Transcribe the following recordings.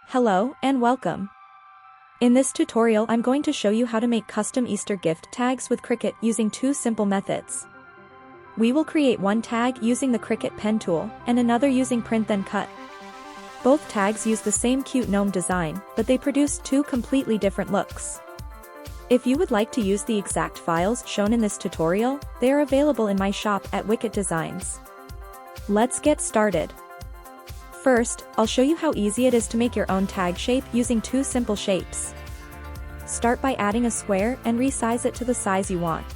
Hello and welcome. In this tutorial I'm going to show you how to make custom Easter gift tags with Cricut using two simple methods. We will create one tag using the Cricut pen tool and another using print then cut. Both tags use the same cute gnome design, but they produce two completely different looks. If you would like to use the exact files shown in this tutorial, they are available in my shop at Wiccatdesigns. Let's get started. First, I'll show you how easy it is to make your own tag shape using two simple shapes. Start by adding a square and resize it to the size you want.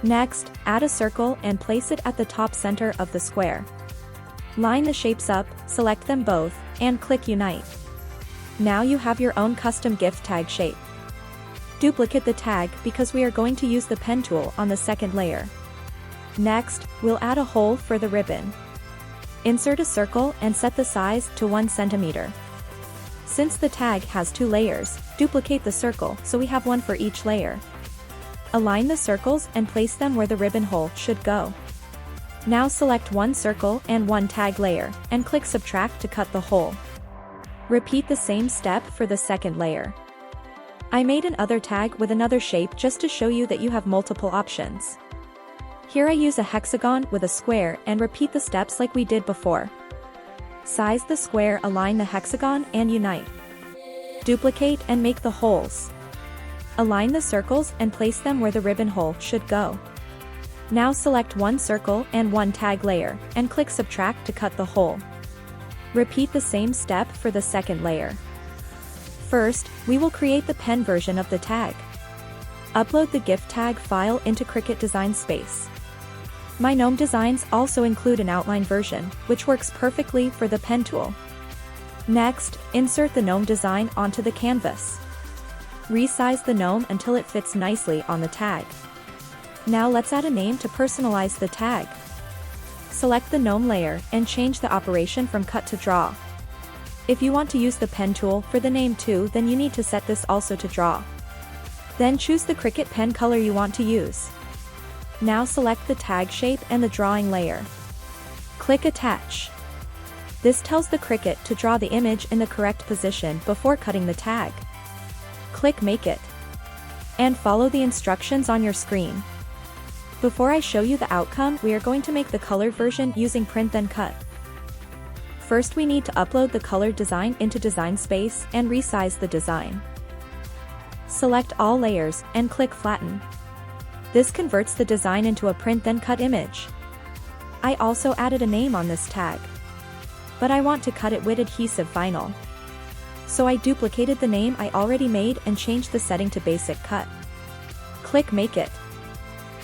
Next, add a circle and place it at the top center of the square. Line the shapes up, select them both, and click Unite. Now you have your own custom gift tag shape. Duplicate the tag because we are going to use the pen tool on the second layer. Next, we'll add a hole for the ribbon. Insert a circle and set the size to 1 cm. Since the tag has two layers, duplicate the circle so we have one for each layer. Align the circles and place them where the ribbon hole should go. Now select one circle and one tag layer, and click Subtract to cut the hole. Repeat the same step for the second layer. I made another tag with another shape just to show you that you have multiple options. Here I use a hexagon with a square and repeat the steps like we did before. Size the square, align the hexagon and unite. Duplicate and make the holes. Align the circles and place them where the ribbon hole should go. Now select one circle and one tag layer, and click Subtract to cut the hole. Repeat the same step for the second layer. First, we will create the pen version of the tag. Upload the gift tag file into Cricut Design Space. My gnome designs also include an outline version, which works perfectly for the pen tool. Next, insert the gnome design onto the canvas. Resize the gnome until it fits nicely on the tag. Now let's add a name to personalize the tag. Select the gnome layer and change the operation from cut to draw. If you want to use the pen tool for the name too, then you need to set this also to draw. Then choose the Cricut pen color you want to use. Now select the tag shape and the drawing layer. Click Attach. This tells the Cricut to draw the image in the correct position before cutting the tag. Click Make It. And follow the instructions on your screen. Before I show you the outcome, we are going to make the colored version using Print Then Cut. First we need to upload the colored design into Design Space and resize the design. Select all layers and click Flatten. This converts the design into a print then cut image. I also added a name on this tag. But I want to cut it with adhesive vinyl. So I duplicated the name I already made and changed the setting to basic cut. Click Make It.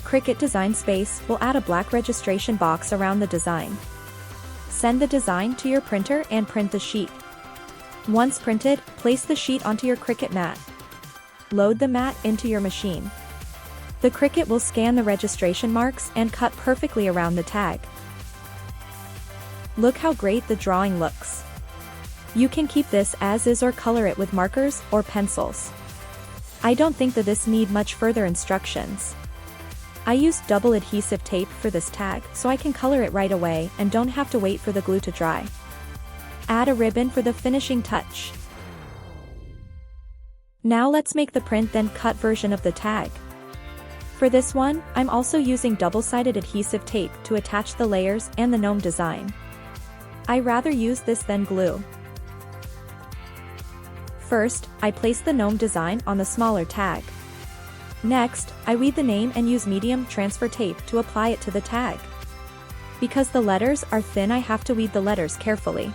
Cricut Design Space will add a black registration box around the design. Send the design to your printer and print the sheet. Once printed, place the sheet onto your Cricut mat. Load the mat into your machine. The Cricut will scan the registration marks and cut perfectly around the tag. Look how great the drawing looks. You can keep this as is or color it with markers or pencils. I don't think that this need much further instructions. I used double adhesive tape for this tag so I can color it right away and don't have to wait for the glue to dry. Add a ribbon for the finishing touch. Now let's make the print then cut version of the tag. For this one, I'm also using double-sided adhesive tape to attach the layers and the gnome design. I rather use this than glue. First, I place the gnome design on the smaller tag. Next, I weed the name and use medium transfer tape to apply it to the tag. Because the letters are thin, I have to weed the letters carefully.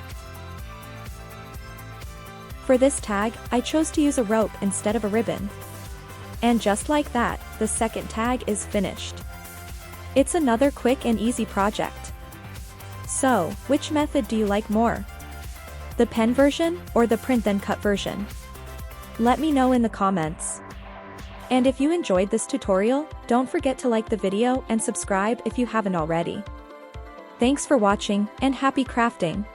For this tag, I chose to use a rope instead of a ribbon. And just like that, the second tag is finished. It's another quick and easy project. So, which method do you like more? The pen version or the print then cut version? Let me know in the comments. And if you enjoyed this tutorial, don't forget to like the video and subscribe if you haven't already. Thanks for watching, and happy crafting!